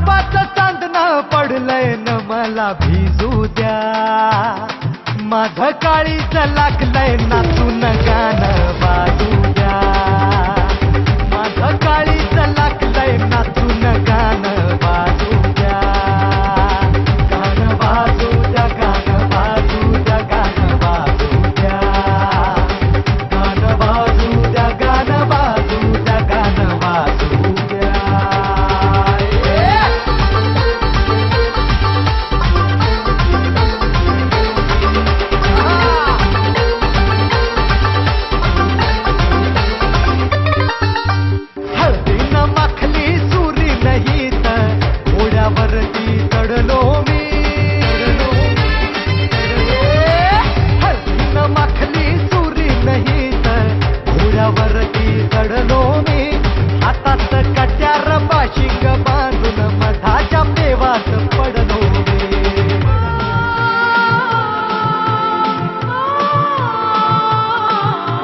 रूपात चांदणं पडलंय न मला भिजू द्या. माझं काळीच लागलंय नाचून गाणं वाजू द्या. माझं काळीच लागलंय नाचून गाणं वाजू द्या. गाणं वाजू द्या, गाणं वाजू द्या, गाणं वाजू द्या. गाणं वाजू द्या, गाणं वाजू द्या, गाणं वाजू द्या. हळदीनं माखली सुरी नाही तर घोड्यावरती चढलो मी. हळदीनं माखली सुरी नाही तर घोड्यावरती चढलो मी. हातात कट्यार बाशिंग बांधून मधाच्या देवात पडलो मी.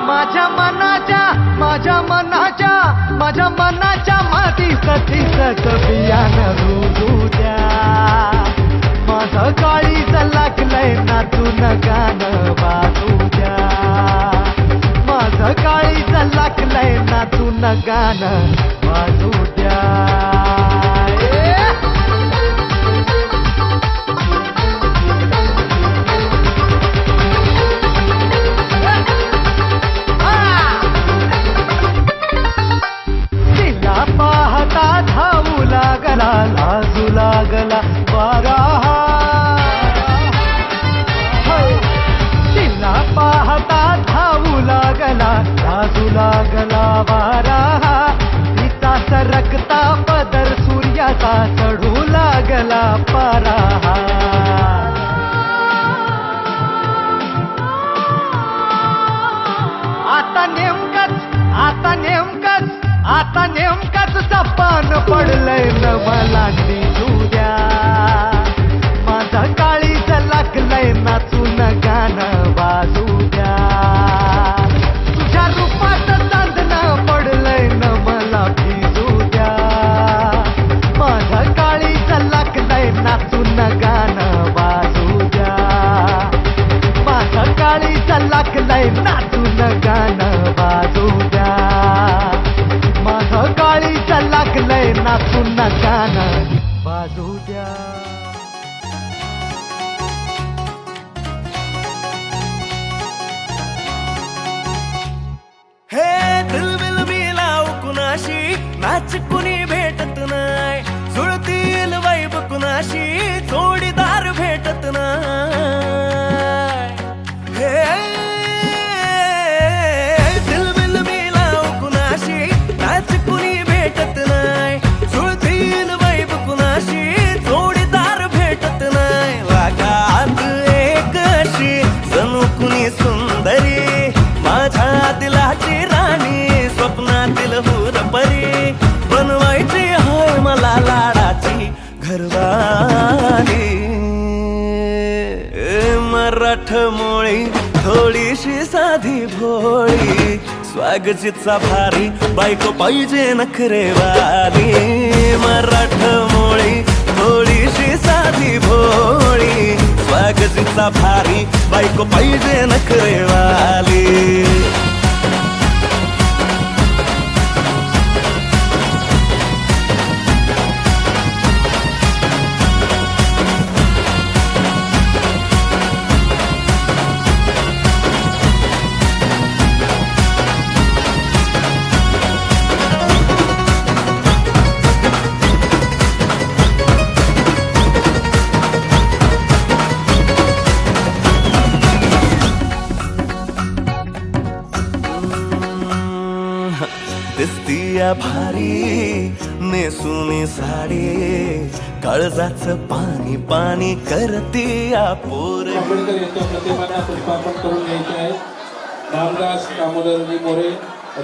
माझ्या मनाच्या माझ्या मनाच्या माझ्या मनाच्या माती सतीच बियाणं रुजू द्या. माझं काळीच लागलंय नाचून गाणं वाजू द्या. माझं काळीच लागलंय नाचून गाणं वाजू द्या. तिला पाहता धावू लागला लाजू लागला वारा. तिला पाहता धावू लागला लाजू लागला वारा. तिचा सरकता पदर सूर्याचा चढू लागला पारा. आता नेमकंच चपान पडलंय न मला दिसू द्या. माझं काळीच लागलंय नाचून गाणं वाजू द्या. तुझ्या रूपात चांदणं पडलंय न मला भिजू द्या. माझं काळीच लागलंय नाचून गाणं वाजू द्या. माझं काळीच लागलंय नाचून गाणं वाजू द्या. माझं काळीच लागलंय नाचून गाणं वाजू द्या. हे दिलबिल मी लावू कुणाशी नाच कुणी भेटत नाय. जुळतील वाईब कुणाशी जोडीदार भेटत नाय. हे दिलबिल मी लावू कुणाशी नाच कुणी भेटत नाय. जुळतील वाईब कुणाशी जोडीदार भेटत नाय. वागात एक अशी जणू कुणी सुंदरी माझ्या दिलाची राणी स्वप्नातील हुरपरी बनवायची होय मला लाडाची घरवाली. मराठमोळी थोडीशी साधी भोळी स्वागतीचा भारी बायको पाहिजे नखरेवाली. मराठमोळी थोडीशी साधी भोळी स्वागतीचा भारी बायको पाहिजे नखरेवाली. दिसतीया भारी नेसुनी साडी काळजाचं पाणी पाणी करतीया पोर. रामदास दामोदरजी मोरे,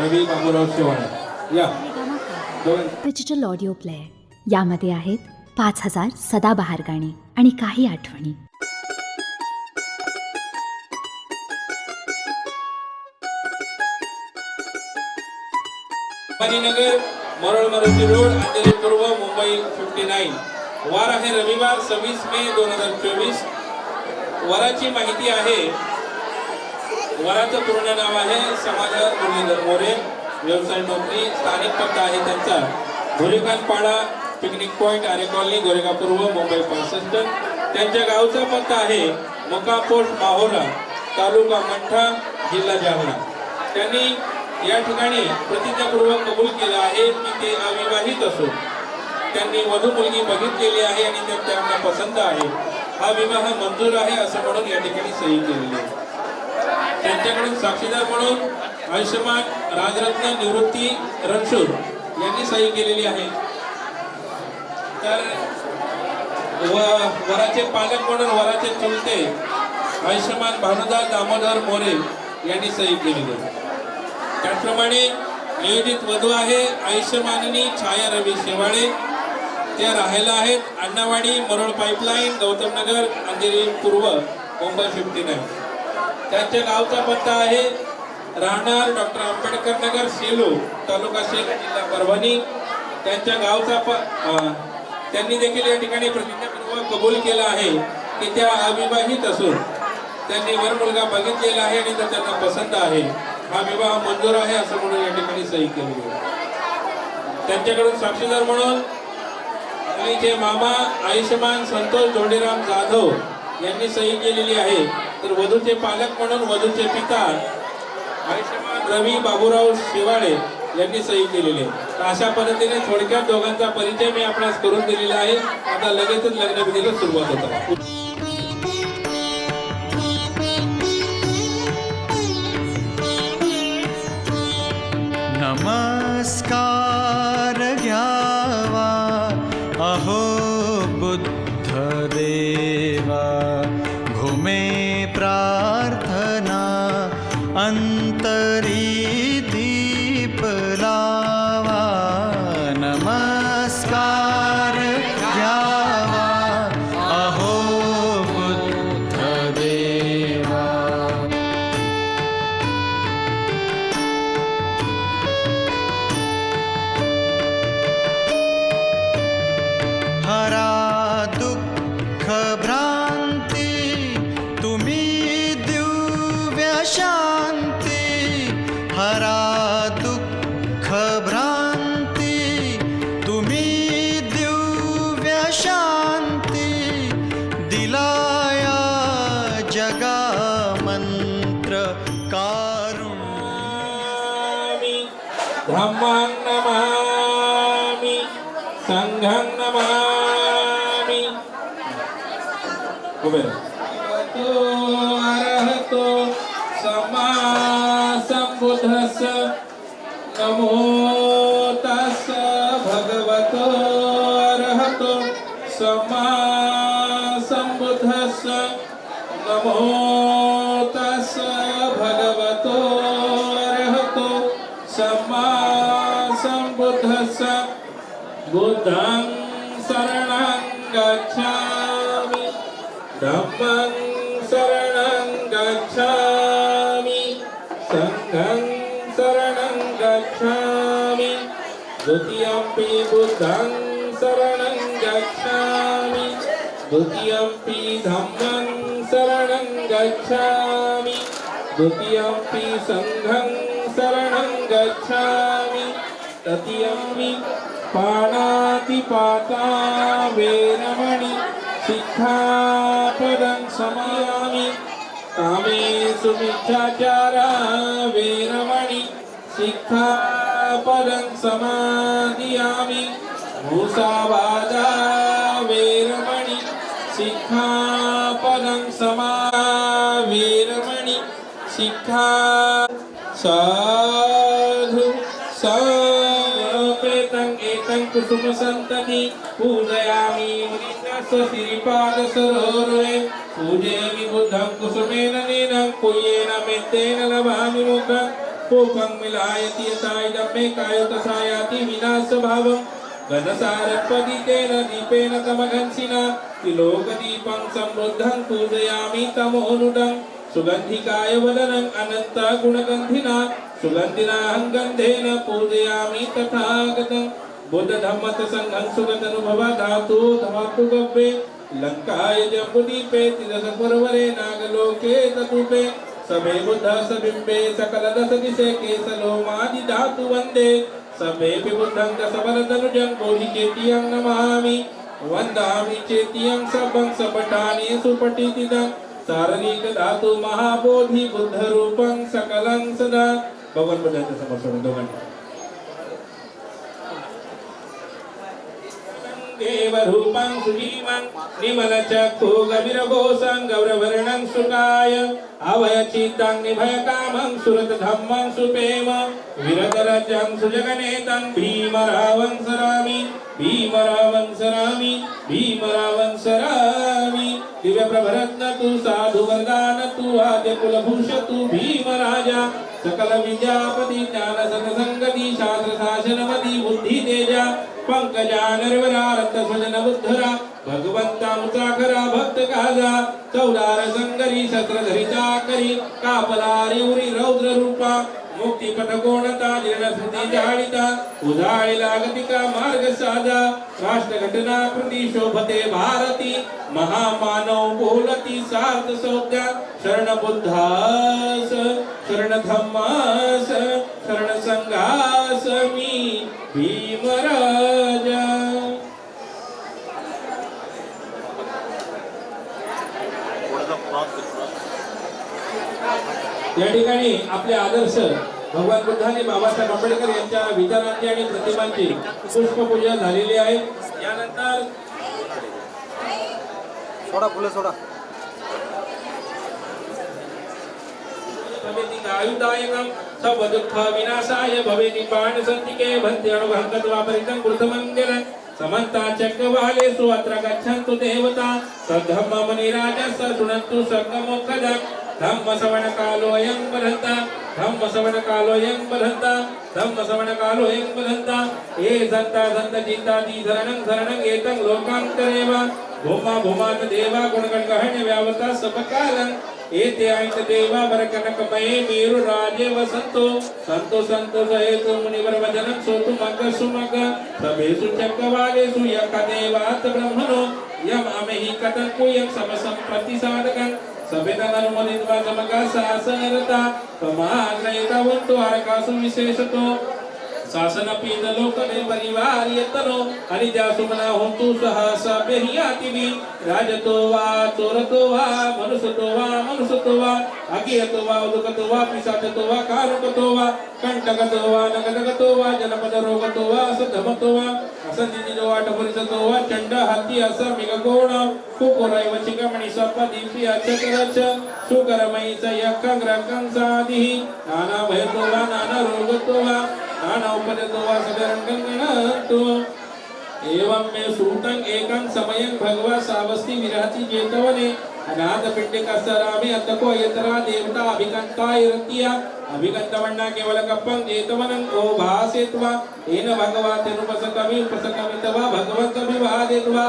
रवी बाबूराव शेवाळे. या डिजिटल ऑडिओ प्लेअर यामध्ये आहेत 5000 सदाबहार गाणी आणि काही आठवणी. नगर मरोळ मरुची रोड, अंधेरी पूर्व, मुंबई 59. वार आहे रविवार 26 मे 2024. वराची माहिती आहे. वराचं पूर्ण नाव आहे समाधान मुरलीधर मोरे. व्यवसाय नोकरी. स्थानिक पत्ता आहे त्यांचा भुरीखानपाडा पिकनिक पॉइंट, आरे कॉलनी, गोरेगाव पूर्व, मुंबई 65. त्यांच्या गावचा पत्ता आहे मुक्काम पोस्ट माहोरा, तालुका मंठा, जिल्हा जालना. त्यांनी या ठिकाणी प्रतिज्ञापूर्वक कबूल केलं आहे की ते अविवाहित असून त्यांनी वधू मुलगी बघितलेली आहे आणि त्यांना पसंत आहे. हा विवाह मंजूर आहे असं म्हणून या ठिकाणी सही केलेली आहे. त्यांच्याकडून साक्षीदार म्हणून आयुष्यमान राजरत्न निवृत्ती रणशूर यांनी सही केलेली आहे. तर वराचे पालक म्हणून वराचे चुलते आयुष्यमान भानुदास दामोदर मोरे यांनी सही केलेली आहे. त्याचप्रमाणे नियोजित वधू आहे आयुष्यमानिनी छाया रवी शेवाळे. त्या राहायला आहेत अण्णावाडी, मरोळ पाईपलाईन, गौतम नगर, अंधेरी पूर्व, मुंबई 59. त्यांच्या गावचा पत्ता आहे राहणार डॉक्टर आंबेडकर नगर, सेलू, तालुका शेख, जिल्हा परभणी. त्यांच्या गावचा त्यांनी देखील या ठिकाणी प्रतिज्ञापूर्वक कबूल केला आहे की त्या अविवाहित असून त्यांनी वर मुलगा बघितलेला आहे आणि त्यांना पसंत आहे. हा विवाह मंजूर आहे असं म्हणून या ठिकाणी सही केली आहे. त्यांच्याकडून साक्षीदार म्हणून मुलीचे मामा आयुष्यमान संतोष जोडीराम जाधव यांनी सही केलेली आहे. तर वधूचे पालक म्हणून वधूचे पिता आयुष्यमान रवी बाबूराव शिवाळे यांनी सही केलेली आहे. तर अशा पद्धतीने थोडक्यात दोघांचा परिचय मी आपणास करून दिलेला आहे. आता लगेचच लग्नविधीला सुरुवात होता. नमस्कार घ्यावा अहो बुद्ध देवा, घुमे प्रार्थना अंतरी दीप लावा. नमस्कार घ्यावा अहो बुद्ध देवा. हरा दुःख भ्रांती तुम्ही दिव्य शांती. हरा दुःख भ्रांती तुम्ही दिव्य शांती. दिलाया जगा मंत्र कारुण्य. धम्मं नमामि, संघं नमामि. अरहतो सम्मा सम्बुद्धस्स. नमो तस्स भगवतो अरहतो सम्मा सम्बुद्धस्स. नमो तस्स भगवतो अरहतो सम्मा सम्बुद्धस्स. बुद्धं शरणं गच्छामि, धम्मं शरणं गच्छामि, संघं शरणं गच्छामि. द्वितीयंपि बुद्धं शरणं गच्छामि, द्वितीयंपि धम्मं शरणं गच्छामि, द्वितीयंपि संघं शरणं गच्छामि, तृतीयंपि पाणातिपाता वेरमणि सिक्खापदं समायामि. कामेषु मिथ्याचारा वेरमणि सिक्खापदं समादियामि. मुसावादा वेरमणि सिक्खापदं वेरमणि सिक्खा. साधु सपेतं एतं कुसुम संतति पूजयामि. मुनिस्य श्रीपाद सरोरुहे पूजयामि. बुद्धं कुसुमेन नीनं पुय्येन मेत्तेन लभामि मुखं. पोकं मिलायति यथा इदं मे कायोतसायाति विनाशभावं. घनसारपदितेन दीपेन तमघंसिना तिलोकदीपं समृद्धं पूजयामि तमोनुदं. सुगन्धिकाय वदनं अनन्त गुणगन्धिना सुगन्धिनां गन्धेन पूजयामि तथागतं बुद्ध धम्म संघं सुगतनुभव धातु धातु गव्ये लंकाय जम्बुदीपे तिरसपुरवरे नागलोके ततुपे सबे बुद्ध सबिम्बे सकल दश दिशे केसलोमादि धातु वन्दे सबेऽपि बुद्धं दशवरदनुजं बोधिचेतियं नमामि वन्दामि चेतियं सबं सपठानि सुपठितिदं शारीरिक धातु महाबोधि बुद्ध रूपं सकलं सदा भगवान बुद्धांच्या समोर सोडून दोघांनी देवरूपं सुजीवं निर्मलचक्षु गभीरघोषं गौरवर्णं सुकाय अभयचित्तं निभयकामं सुरतधम्मं सुपेम विरतरजं सुजगनेतं भीमरावं सरामि भीमरावं सरामि भीमरावं सरामि दिव्यप्रभरत्न तु साधु वरदान तु आद्य कुलभूष तु भीमराजा सकल विद्यापति ज्ञान सत्संगति शास्त्र शासनमति बुद्धि तेजा पंकजा निर्वरा रत्न स्वजन बुद्धरा भगवंता मुसाखरा भक्त काजा चौदार संगरी शस्त्र धरिता करी कापलारी उरी रौद्र रूपा मुक्ती पटकोणता जीर्ण स्मृती जाळिता उधाळी लागतिका मार्ग साजा राष्ट्र घटना कृती शोभते भारती महामानव बोलती सार्थ सौद्या शरण बुद्धास शरण धम्मास शरण संघास मी भीमराजा. या ठिकाणी आपले आदर्श भगवान बुद्धांनी बाबासाहेब आंबेडकर यांच्या विचारांची आणि प्रतिमांची पुष्पपूजा झालेली आहे. यानंतर सोडा फुलं सोडा. आयुधायकं सब दुःख विनाशाय भवेति बाण संतिके भन्ते अणुभंगत्वा परितं कृतमंगलं समन्ता चक्रवालेषु अत्र गच्छन्तु देवता सद्धम्म मुनिराजस्य शृण्वन्तु सर्गमोक्षदं धम्म श्रवण कालोऽयं बलन्ता धम्म श्रवण कालोऽयं बलन्ता धम्म श्रवण कालोऽयं बलन्ता ये संता संत चित्तादि शरणं शरणं एतं लोकान्तरेव भूमा भूमात देवा गुणगणगहण्य व्यावता सबकालं एते आयत देवा वरकनकमये मेरु राजे वसंतो संतो संतो सहेतु मुनिवर वचनं सोतु मग सुमग सभेषु चक्रवालेषु यक देवात ब्रह्मणो यम अमेहि कथं कुयं समसं प्रतिसादकं सभेतन अनुमोदित्वा समगा शासनरता प्रमाग्रहितवन्तो हरकासु विशेषतो शासनपीठ लोकने परिवार यतनो आणि जासुमना होतु सहसा बेहियातिवि राजतो वा चोरतो वा मनुष्यतो वा अगियतो वा उदकतो वा पिशाचतो वा कारुकतो वा कंटकतो वा नगदगतो वा जनपद रोगतो वा असधमतो वा असंदितो वा टपरिसतो वा चंड हत्ती अस मिगगोण कुकुरैव चिकमणि सर्प दीपी अचकरच सुकरमयीच यक्कग्रकं साधिः नाना भयतो वा नाना रोगतो वा नाना उपजतो वा सदरंगणतो एवं मे सूतं एकं समयं भगवा सावस्ति विराति जेतवने अनाथ पिंडिकसरामि अतको यतरा देवता अभिकंतायरतिया अभिकंतवण्णा केवल कप्पं जेतवनं ओ भासेत्वा येन भगवा तेनुपसकमि उपसकमितवा भगवंत विवादेत्वा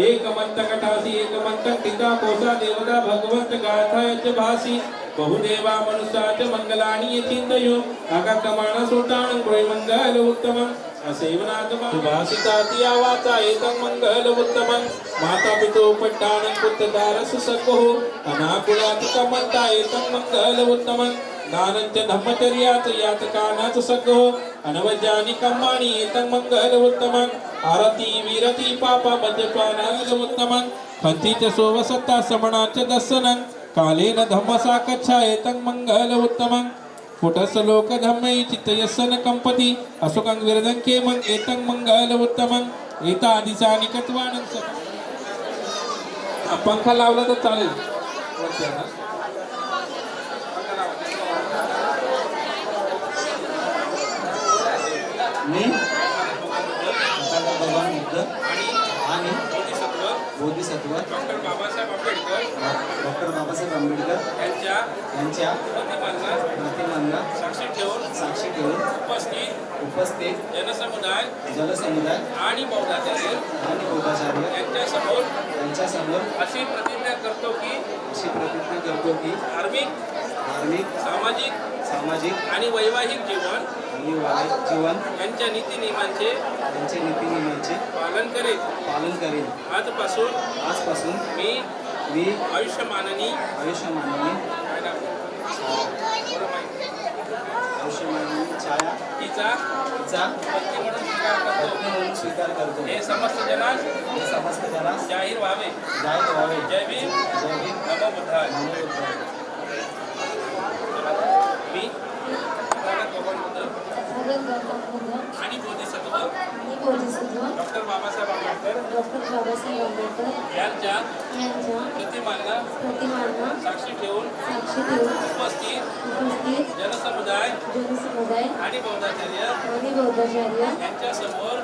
एकमंतकटासी एकमंतं पिता कोसा देवता भगवंत गाथायच भासी बहुदेवा मनुष्याच मंगलानि चिंतयो आगतमाना सुतानं गृह मंगल उत्तमं असेवनाथ सुभाषिताति आवाचा एतं मंगल उत्तमं माता पितो पट्टानं पुत्रदारस सको अनाकुलातिकमंता एतं मंगल उत्तमं दानंच धम्मचर्याच यातकानाच सको अनवजानि कर्माणि एतं मंगल उत्तमं आरती विरती पापा मद्यपानाच उत्तमं पंथीच सोवसत्ता समणाच दर्शनं कालेन धम्मसाकच्छा एतं मंगल उत्तमं कुटस लोक धम्मै चित्तयस्सन कंपती असुकं विरदं केमं एतं मंगल उत्तमं एता दिसानि कत्वानं पंखा लावला तर चालेल. भगवान बुद्ध आणि बोधिसत्व डॉक्टर बाबासाहेब आंबेडकर यांच्या प्रतिमांना साक्षी ठेवून उपस्थित जनसमुदाय आणि बौद्धाचार्य यांच्यासमोर अशी प्रतिज्ञा करतो की धार्मिक सामाजिक सामाजिक आणि वैवाहिक जीवन आणि वैवाहिक जीवन यांच्या नीतिनियमांचे यांचे नीतिनियमांचे पालन करेल. पालन करेन. आजपासून मी मी आयुष्यमानाने छाया तिचा पत्नी म्हणून स्वीकार करतो. पत्नी म्हणून स्वीकार करतो. हे समस्त जनास हे समस्त जनास जाहीर व्हावे. जाहीर व्हावे. जय भीम. जय भीम. नमो बुद्धाय. नमो बुद्धाय. मी भगवान बुद्ध आणि बोधिसत्व डॉक्टर बाबासाहेब आंबेडकर यांच्या प्रतिमांना साक्षी ठेवून उपस्थित जनसमुदाय आणि बौद्धाचार्य यांच्यासमोर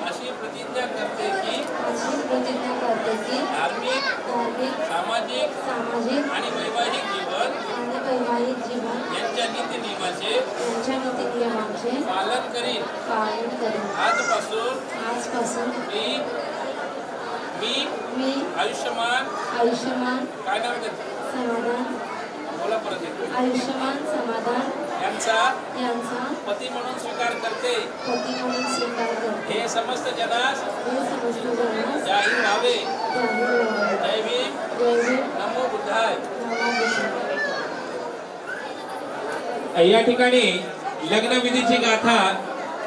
अशी प्रतिज्ञा करते की धार्मिक सामाजिक आणि वैवाहिक जीवन यांच्या नीतिनियमाचे पालन करीन. आजपासून मी आयुष्यमान काय नाव त्याचं? बोला परत एकदा. आयुष्यमान समाधान यांचा पती म्हणून स्वीकार करते. हे समस्त जनास जाहीर व्हावे. जय भीम. नमो बुद्धाय. या ठिकाणी लग्नविधीची गाथा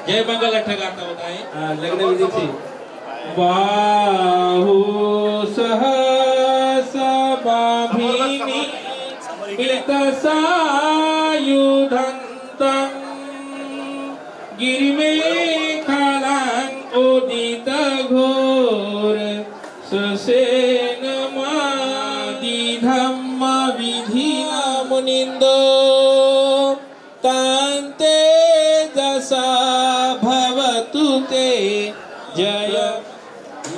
जय मंगल गाथा होत आहे. लग्नविधीची बाहू सहसा बाभिनी मितसायुधन्तं गिरिमेखलां उदित घोर ससेन मादि धम्म विधिना मुनिन्दो तान्ते जसा भवतु ते जय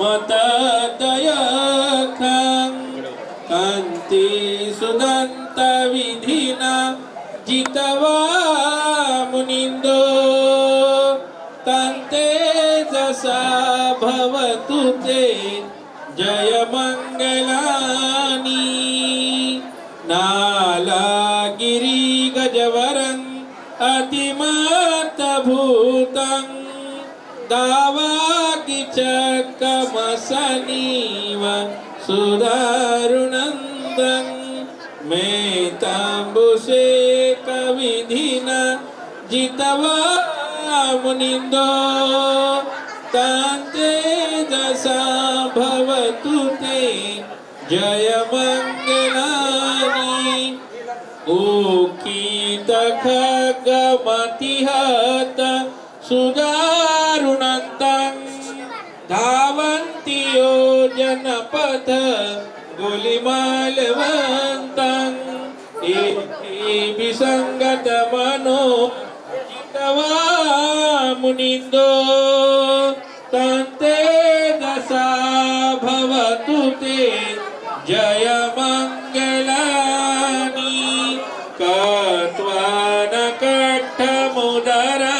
मतदय कान्ति सुदन्त विधिना जितवा मुनिन्दो तान्ते जसा भवतु ते जय मंगलानि नालागिरि गजवरं अतिमत भूतं दावाकि चकमसनीव सुदारुणन्दं मेताम्बुसे कविधिना जितवा मुनिन्दो तान्ते दशा भवतु ते जय मंगलानि उकीत खगमतिहत सुदारुणन्तं धावन्ति योजनपथ गुलिमालवन्तं विसङ्गत मनो जितवा मुनिन्दो तान्ते दशा भवतु ते जय मंगलानि कत्वान कट्टमुदरा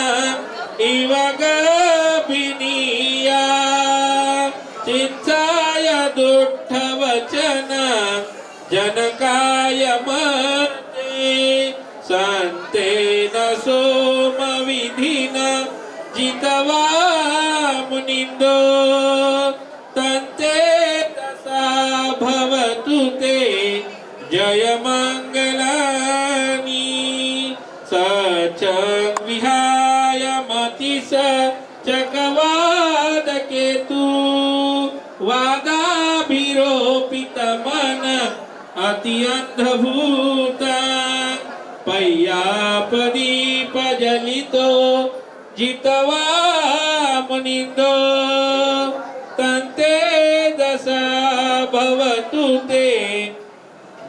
इव गभिनीया चित्साय दुष्टवचन जनकाय मते संतेन सोमविधिना जितवा मुनिन्दो तन्ते दशा भवतु ते जय मंगलानि सच विहाय मतिस चकवादकेतु वादाभिरोपित मन अति अंधभूता पय्यापदीप जलितो जितवा मुनिन्दो तन्ते दशा भवतु ते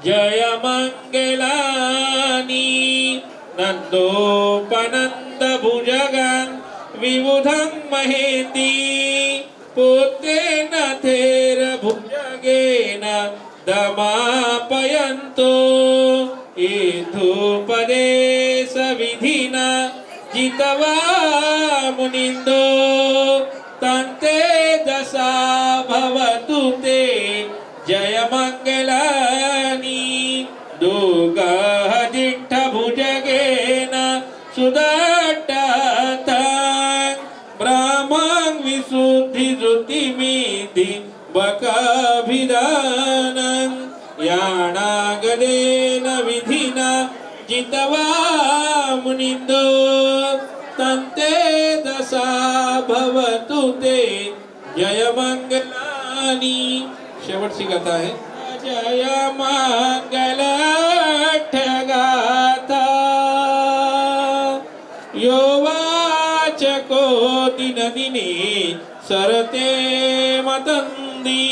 जय मंगलानि नन्दोपनन्द भुजगं विबुधं महेति पुत्रेण थेर भुजगेन दमापयन्तो इद्धुपदेश विधिना जितवा मुनिन्दो तन्ते दशा भवतु ते जय मंगलानि दुर्गः दिट्ठ भुजगे सुदाटात ब्राह्मण विशुद्धी ज्योती मिधी बकाभिधान याणागदेन विधिना जितवा मुनिंदो तंते दशा भवतु ते जय मंगलानी. शेवटची गाथा आहे जय मंगल गाथा यो वाचको दिन दिने सरते मतंदी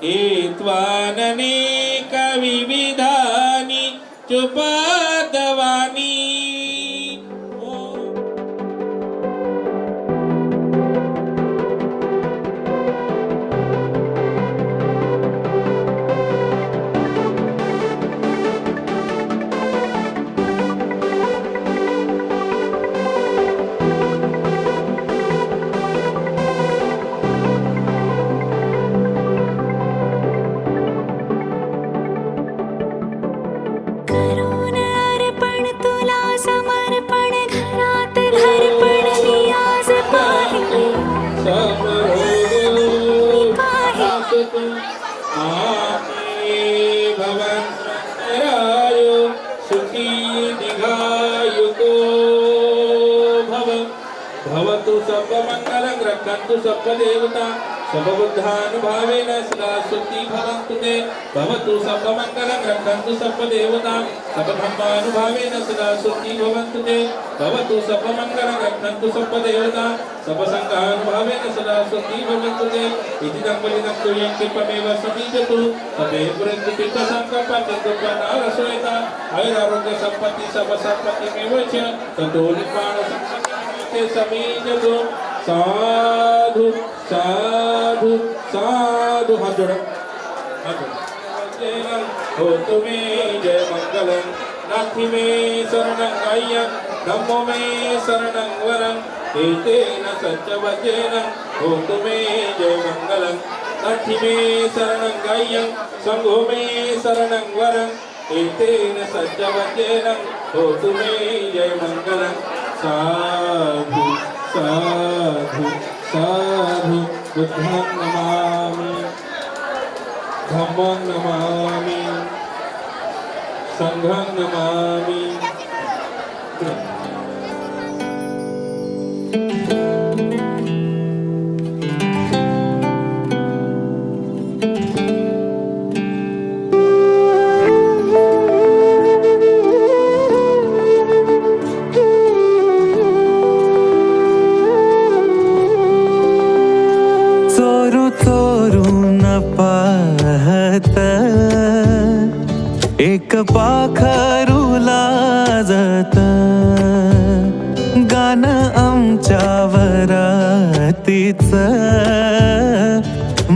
हेत्वानने कविविधानी चुपदवानी. करून अर्पण तुला समर्पण घरात घरपण मी आज पाहिले भवन्तरायो सुखी दीर्घायुको भव. भवतु सर्वमङ्गलं रक्षन्तु सर्वदेवता सर्वबुद्धानुभावेन सदा सुखी भवन्तु ते. भवतु सर्वमङ्गलं रक्षन्तु सर्वदेवता सर्वधर्मानुभावेन सदा सुखी भवन्तु ते. भवतु सर्वमङ्गलं रक्षन्तु सर्वदेवता सर्वसङ्घानुभावेन सदा सुखी भवन्तु ते. इति दम्पलिनं तुल्यं कृपमेव समीजतु तपे पुरन्दितसङ्कल्पनारसोयता आयुरारोग्य सम्पत्ति सर्वसम्पत्तिमेव च ततो निर्वाणसम्पत्तिमेते समीजतु. साधु साधु साधु. हाथ जोड़ो हो तुम्हें जय मंगलम नाथि में शरणं गायं धम्मो में शरणं वरं एतेन सत्यवचेन हो तुम्हें जय मंगलम नाथि में शरणं गायं संघो में शरणं वरं एतेन सत्यवचेन हो तुम्हें जय मंगलम. साधु साधु साधु. बुद्धं नमामि धम्मं नमामि संघं नमामि. चोरू चोरू न पाहत एक पाखरू लाजत गाणं आमच्या वरातीच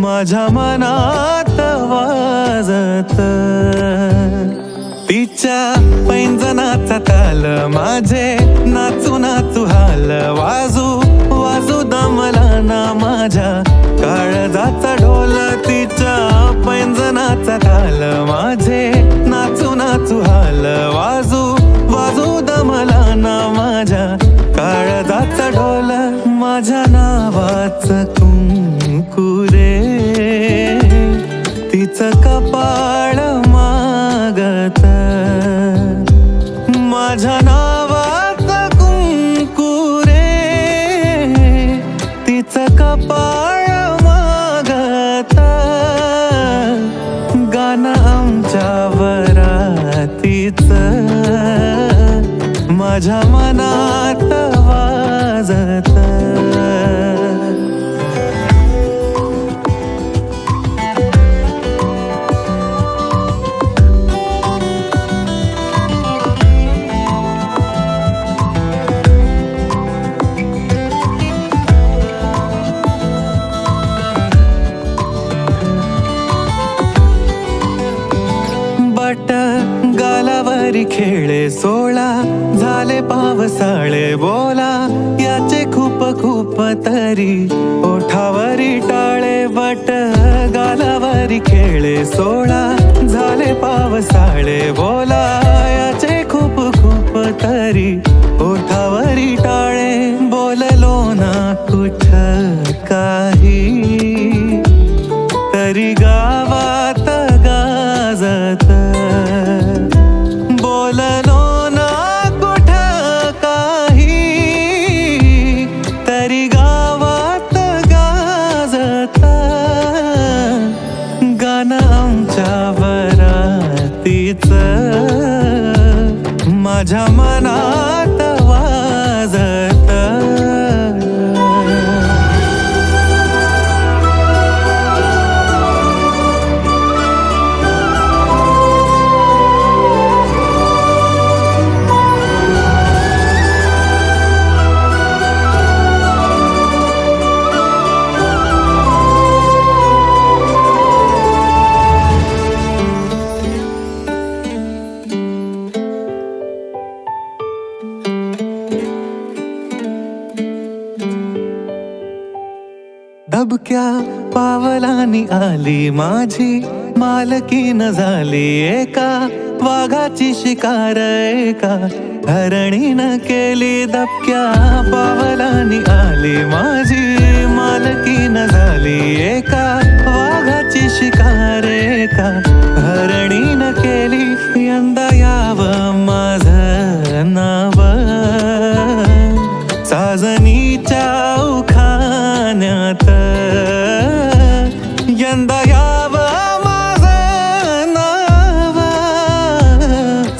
माझ्या मनात वाजत. तिच्या पैंजनाचा ताल माझे नाचू नाचू हाल वाजू वाजू दमला ना माझ्या काळजाचा ढोल. तिच्या पैंजनाचा ताल माझे नाचू नाचू हाल वाजू वाजू दमला ना माझ्या काळजाचा ढोल. माझ्या नावाचं कुंकुरे तिचं कपाळ मागत. माझ्या नावाचं कुंकुरे तिचं कपाळ मागत. गाणं आमच्या वरातीचं माझ्या मनात वाजत. गालावरी खेळे सोळा झाले पावसाळे बोला याचे खूप खूप तरी ओठावरी टाळे. बट गालावरी खेळे सोळा झाले पावसाळे बोला याचे खूप खूप तरी माझ्या मनात वाजत. दबक्या पावलांनी आली माझी मालकीन झाली एका वाघाची शिकार. एका हरणीनं केली दबक्या पावलांनी आली माझी मालकीन झाली एका वाघाची शिकार. एका हरणीनं केली. यंदा यावं माझं नाव साजनीच्या उखाण्यात. यंदा यावं माझं नाव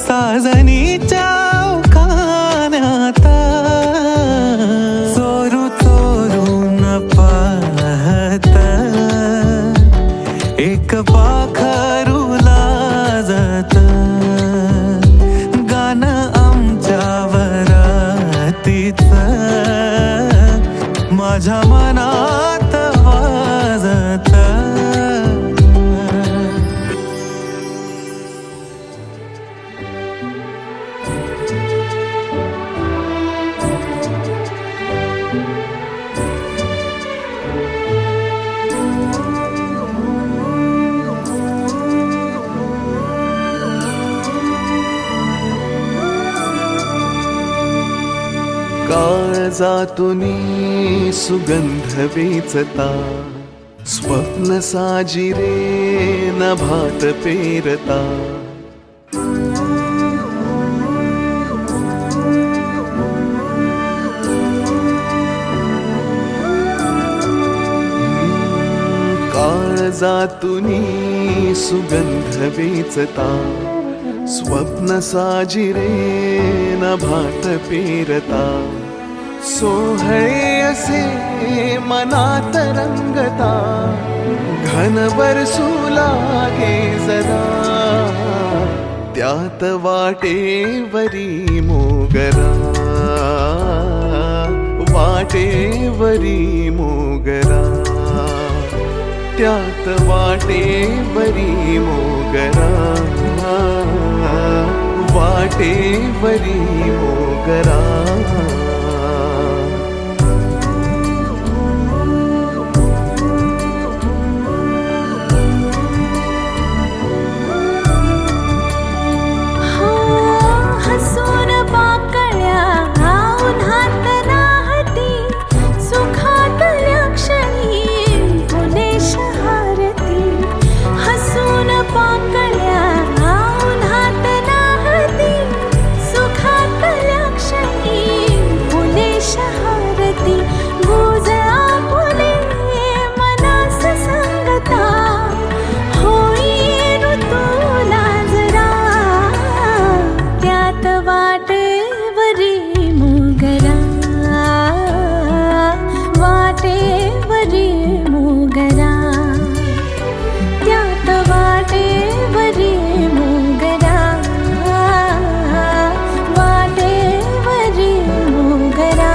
साजनीच्या उखाण्यात. चोरू चोरून पाहत एक पाखरू लाजत. गाणं आमच्या वरातीचं माझ्या मनात वाजत. काळजातूनी सुगंध वेचता स्वप्न साजिरे नभात पेरता. काळजातूनी सुगंध वेचता स्वप्न साजिरे नभात पेरता. सोहळे असे मनात रंगता घन बरसू लागे जरा. त्यात वाटेवरी मोगरा वाटेवरी मोगरा. त्यात वाटेवरी मोगरा वाटेवरी मोगरा. हसून पाकळ्या उन्हात राहती सुखातल्या क्षणी फुले शहारती. हसून पाकळ्या उन्हात राहती सुखातल्या क्षणी फुले शहारती. गुज आपुले मनास संगता होई ऋतूला जरा. त्यात वाटेवरी मोगरा वाटेवरी मोगरा. त्यात वाटेवरी मोगरा वाटेवरी मोगरा.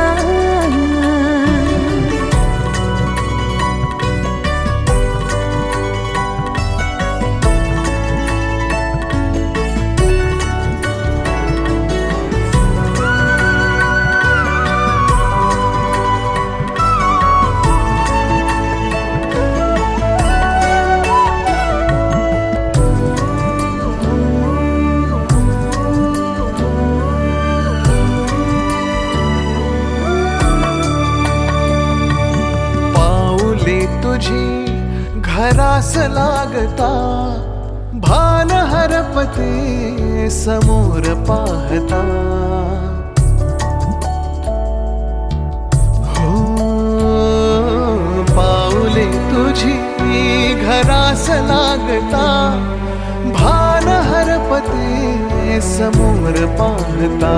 तुझी घरास लागता भान हरपते समोर पाहता. हो पाऊले तुझी घरास लागता भान हरपते समोर पाहता.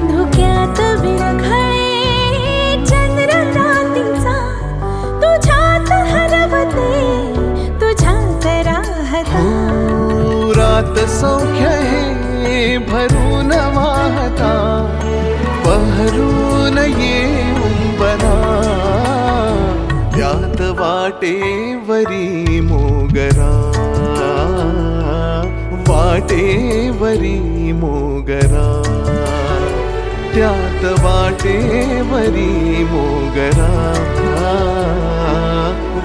धुक्यात विरघळे चंद्रकांतीचा तुझ्यात हरवते तुझ्यात राहता. रात सौख्य हे भरून वाहता बहरून येऊन बना. त्यात वाटेवरी मोगरा वाटेवरी मोगरा. त्यात वाटेवरी मोगरा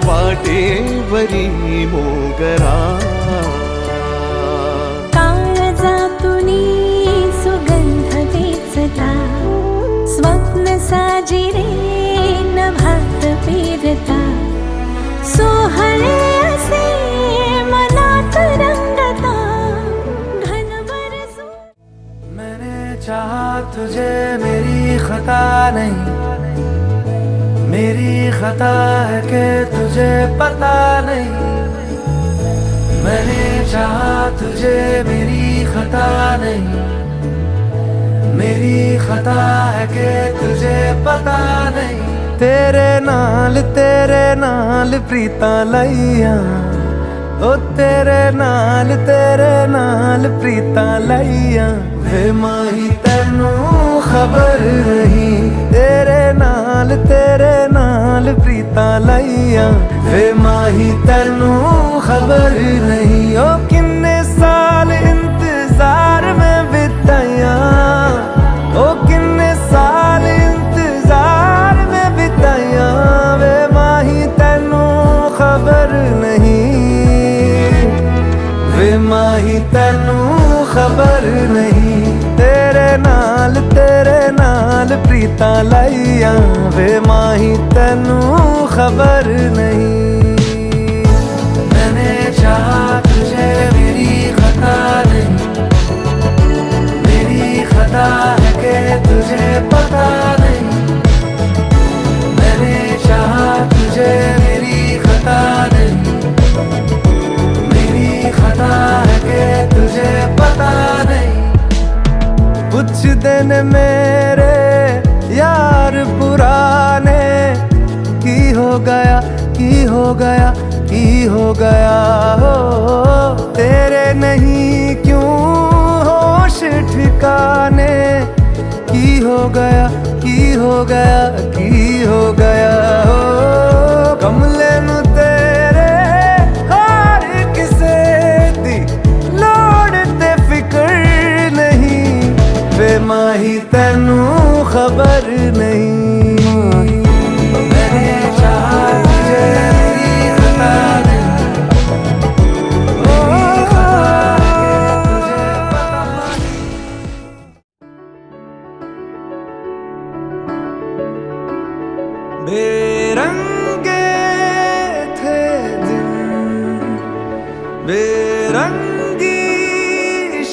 वाटेवरी मोगरा. काळजातुनी सुगंध वेचता स्वप्न साजिरे नभात पेरता. सोहळे असे मनात रंगता घनभर मैंने चाहा तुझे मेरी खता नहीं, मेरी खता है कि तुझे पता नहीं. मैंने चाहा तुझे मेरी खता नहीं, मेरी खता है कि तुझे पता नहीं. तेरे नाल प्रीता लईया ओ तेरे नाल प्रीता लईया. वे माही तैनू खबर नहीं तेरे नाल प्रीता लईया. वे माही तैनू खबर नहीं. ओ किन्ने साल इंतजार में बिताया, ओ किन्ने साल इंतजार में बिताया. वे माही तैनू खबर नहीं, वे माही तैनू खबर नहीं. तेरे नाल प्रीता लईया. वे माही तैनू खबर नहीं. मैंने चाहा तुझे मेरी खता नहीं, मेरी खता है कि तुझे पता नहीं. मैंने चाहा तुझे मेरी खता नहीं, मेरी खता है कि तुझे पता नहीं. कुछ दिन मेरे यार पुराने की हो गया हो. तेरे नहीं क्यों होश ठिकाने की हो गया हो. कमले नु तेरे हार किसे दी लोड़ ते फिक्र नहीं. वे माही तैनू खबर नहीं. मैंने चाहा तुझे मेरी खता नहीं, मेरी खता है कि तुझे पता नहीं. बेरंगे थे दिन बेरंगी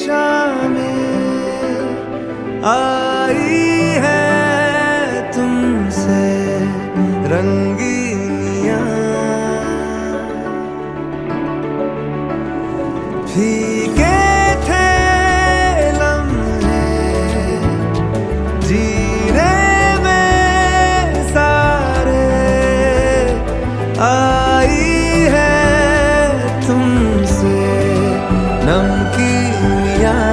शामें आई है तुमसे रंगीनियां. फीके थे लम्हे जीने में सारे. आई है तुमसे नमकीनियां.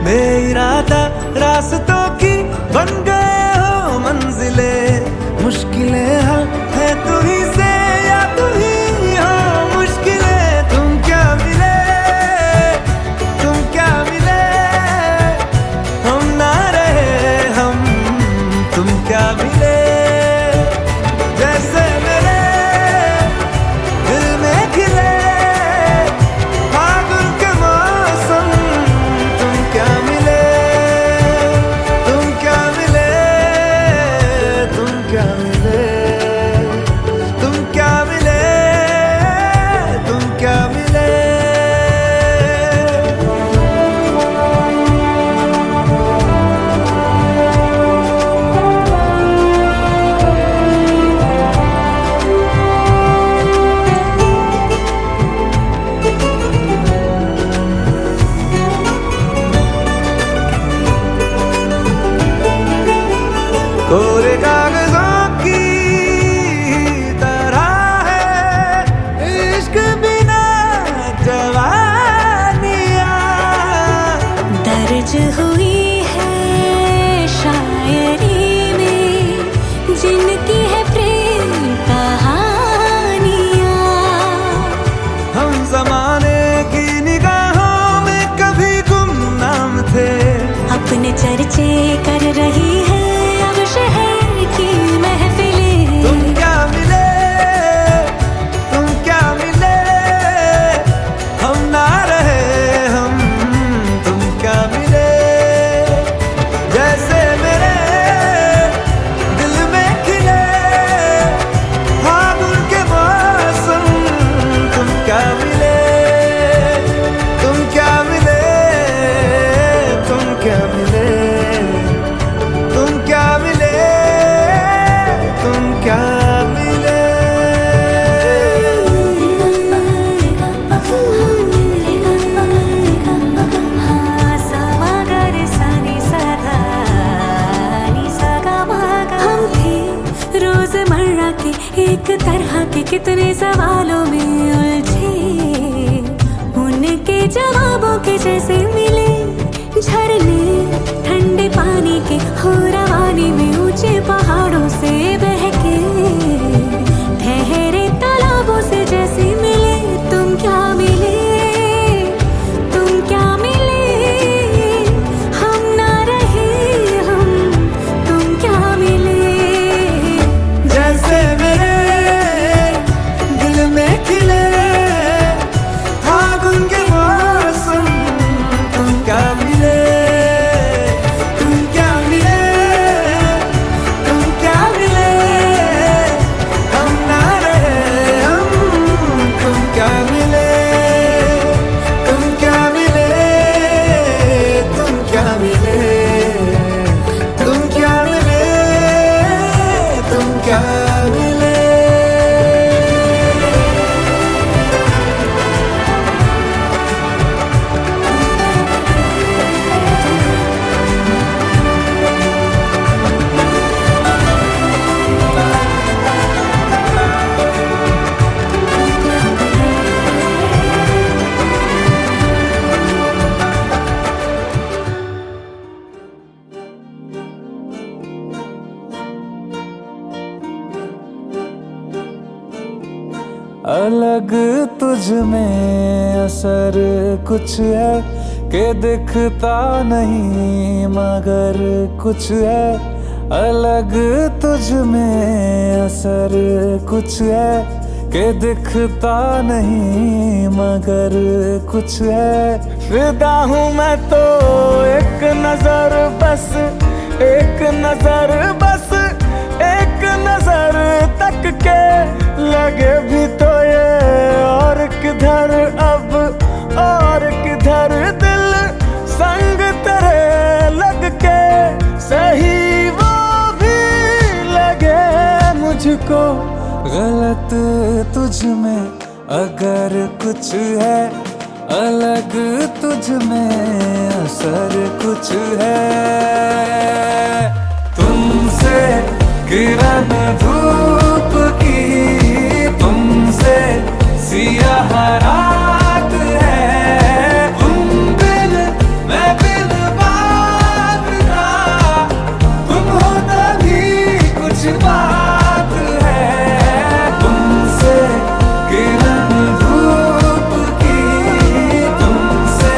बेइरादा रास्तों की बन गए हो मंजिले. मुश्किलें हल है तू ही से या तू ही हो मुश्किलें. तुम क्या मिले हम ना रहे हम. तुम क्या मिले जैसे मेरे दिल में खिले फागुन के मौसम. तुम क्या मिले हुई है शायरी में, जिनकी है प्रेम कहानियाँ। हम जमाने की निगाहों में कभी गुमनाम थे, अपने चर्चे कर रही है अब शहर की महफिलें। तुम क्या मिले, तुम क्या मिले, हम ना रहे हम, तुम क्या मिले। जैसे मेरे दिल में खिले फागुन के मौसम, तुम क्या मिले, तुम क्या मिले, तुम क्या मिले, तुम क्या मिले, तुम क्या मिले। हम थे रोजमर्रा के एक तरह के कितने सवालों में उलझे, उनके जवाबों के जैसे मिले झरने ठंडे पानी के हो रवानी में, ऊंचे पहाड़ों से बहके ठहरे तालाबों से जैसे मिले। तुम क्या मिले, तुम क्या मिले, हम ना रहे हम, तुम क्या मिले। जैसे मेरे दिल में खिले फागुन के मौसम, तुम क्या मिले, तुम क्या मिले, तुम क्या मिले, हम ना रहे हम, तुम क्या मिले, तुम क्या मिले, तुम क्या मिले, तुम क्या मिले, तुम क्या मिले। अलग तुझ में असर कुछ है कि दिखता नहीं मगर कुछ है। अलग तुझ में असर कुछ है कि दिखता नहीं मगर कुछ है। फिदा हूँ मैं तो एक नजर बस, एक नजर बस, एक नजर तक के लगे भी तो ये और किधर अब और किधर दिल संग तेरे लग के सही वो भी लगे मुझको। गलत तुझ में अगर कुछ है, अलग तुझ में असर कुछ है। तुमसे किरण धूप की, तुमसे सियाह रात है। तुम बिन मैं बिन बात का, तुम हो तभी कुछ बात है। तुमसे किरण धूप की, तुमसे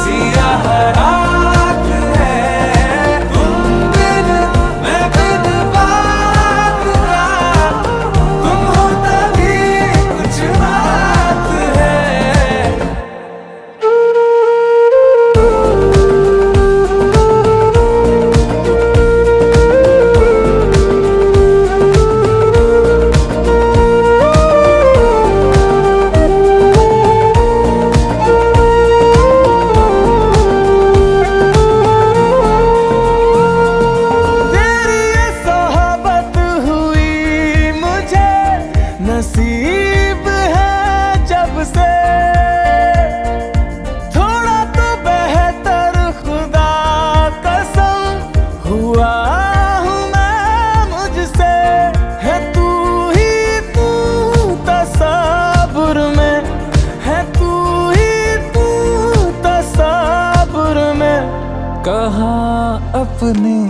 सियाह रात है। तुम बिन मैं बिन बात का, तुम हो तभी कुछ बात है। अपनी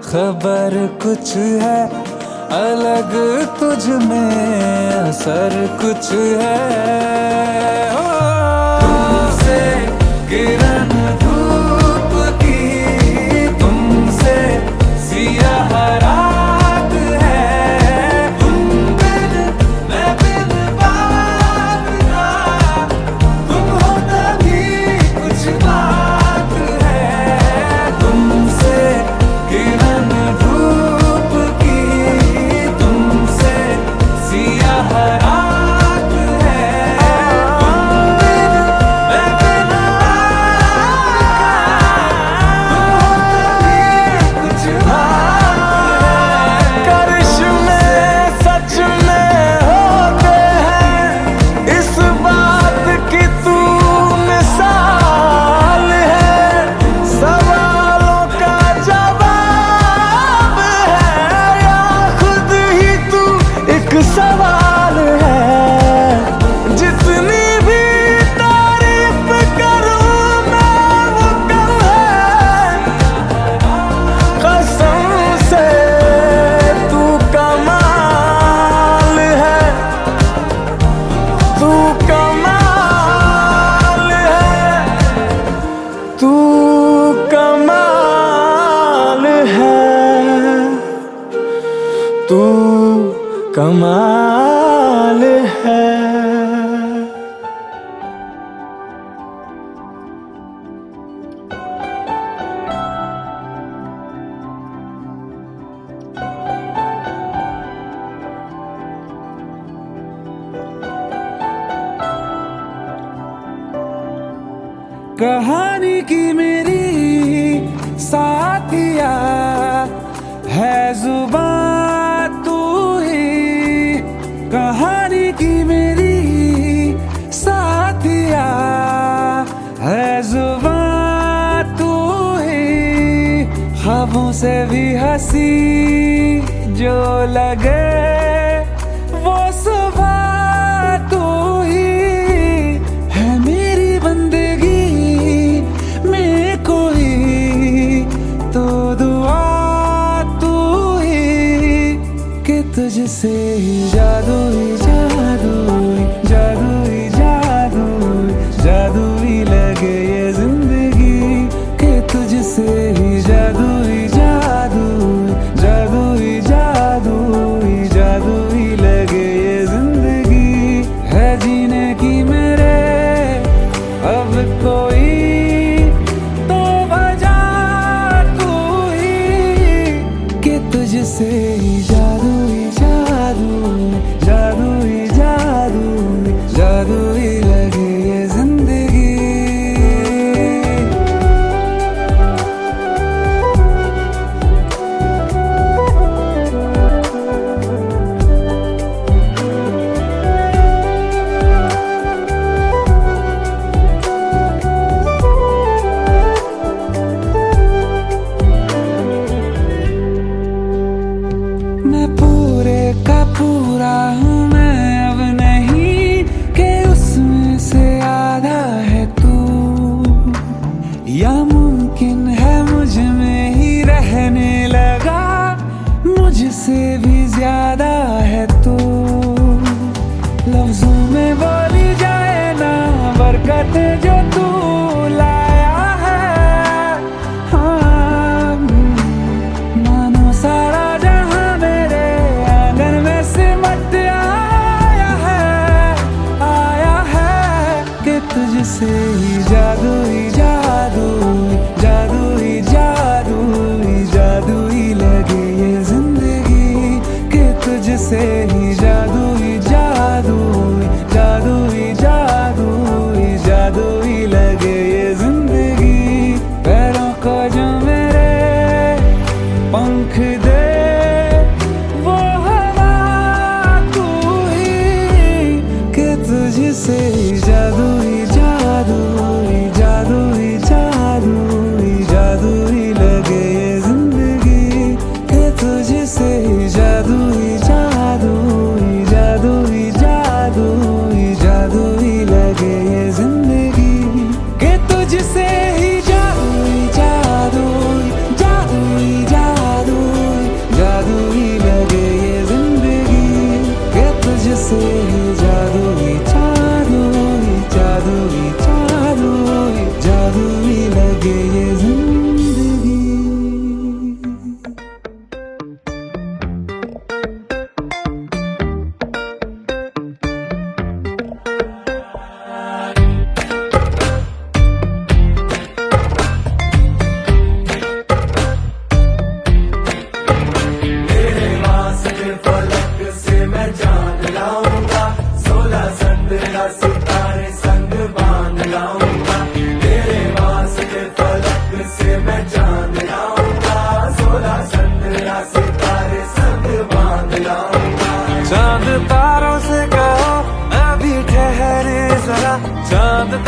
खबर कुछ है अलग, तुझ में असर कुछ है। ओ, तुमसे किरण धूप की, तुमसे सियाह रात है, तुम बिन मैं बिन बात ना, तुम हो तभी कुछ बात है। तुमसे किरण धूप की, तुमसे सियाह रात है, तुम बिन मैं बिन सवाल है। जितनी भी तारीफ करूं मैं वो कम है, कसम से तू कमाल है, तू कमाल है, तू कमाल है, तू कमाल है। कहानी की मेरी साथिया है जुबान तू ही, कहानी की मेरी साथिया है जुबान तू ही। ख्वाबों से भी हंसी जो लगे वो सुबह तू ही है। मेरी बंदगी में कोई तो दुआ तू ही, कि तुझसे ही जादू ही जादू, जादू ही जादू, जादू ही लगे ये जिंदगी, कि तुझसे ही जादू ही जादू, जादू ही जादू, जादू ही लगे ये जिंदगी है जीने की मेरे अब कोई तो वजह तू ही, कि तुझसे ही जादू ही जादू, जादू ही जादू, जादू ही लगे ये जिंदगी। मैं पूरे का पूरा हूँ मैं अब नहीं, कि उसमें से आधा है तू, या मुमकिन है मुझ में ही रहने लगा मुझसे भी ज्यादा है तू। लफ्जों में बोली जाए ना बरकत जो तू लाया है, हाँ मानो सारा जहां मेरे आंगन में सिमट आया है, कि तुझसे ही जादू ही जादू, जादू ही जादू, जादू ही लगे ये जिंदगी, कि तुझसे ही जादू ही जादू, जादू ही जादू, जादू ही लगे ये जिंदगी। पैरों को जो मेरे पंख दे वो हवा तू ही, कि तुझसे ही जादू ही जादू, जादू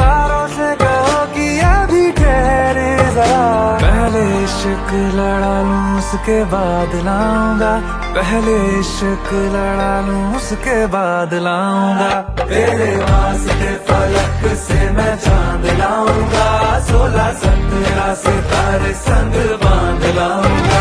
सितारों से कहो कि अभी ठहरे जरा। पहले इश्क लड़ा लूं उसके बाद लाऊंगा, पहले इश्क लड़ा लूं उसके बाद लाऊंगा। तेरे वास्ते फलक से मैं चांद लाऊंगा, 16-17 सितारे संग बांध लाऊंगा।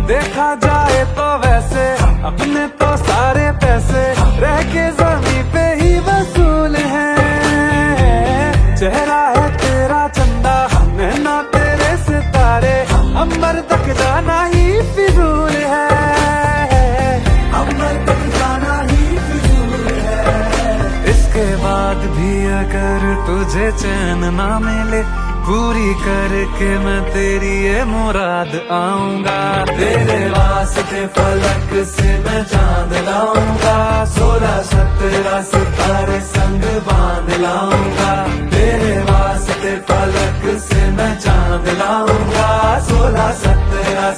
देखा जाए तो वैसे अपने तो सारे पैसे रह के जमीन पे ही वसूल हैं। चेहरा है तेरा चंदा, नैना तेरे सितारे, अंबर तक जाना ही फिजूल है, अंबर तक जाना ही फिजूल है। इसके बाद भी अगर तुझे चैन ना मिले, पूरी करके मैं तेरी ये मुराद आऊंगा। तेरे वास्ते फलक से मैं चांद लाऊंगा, 16-17 सितारे संग बांध लाऊंगा। तेरे वास्ते फलक से मैं चांद लाऊंगा, 16-17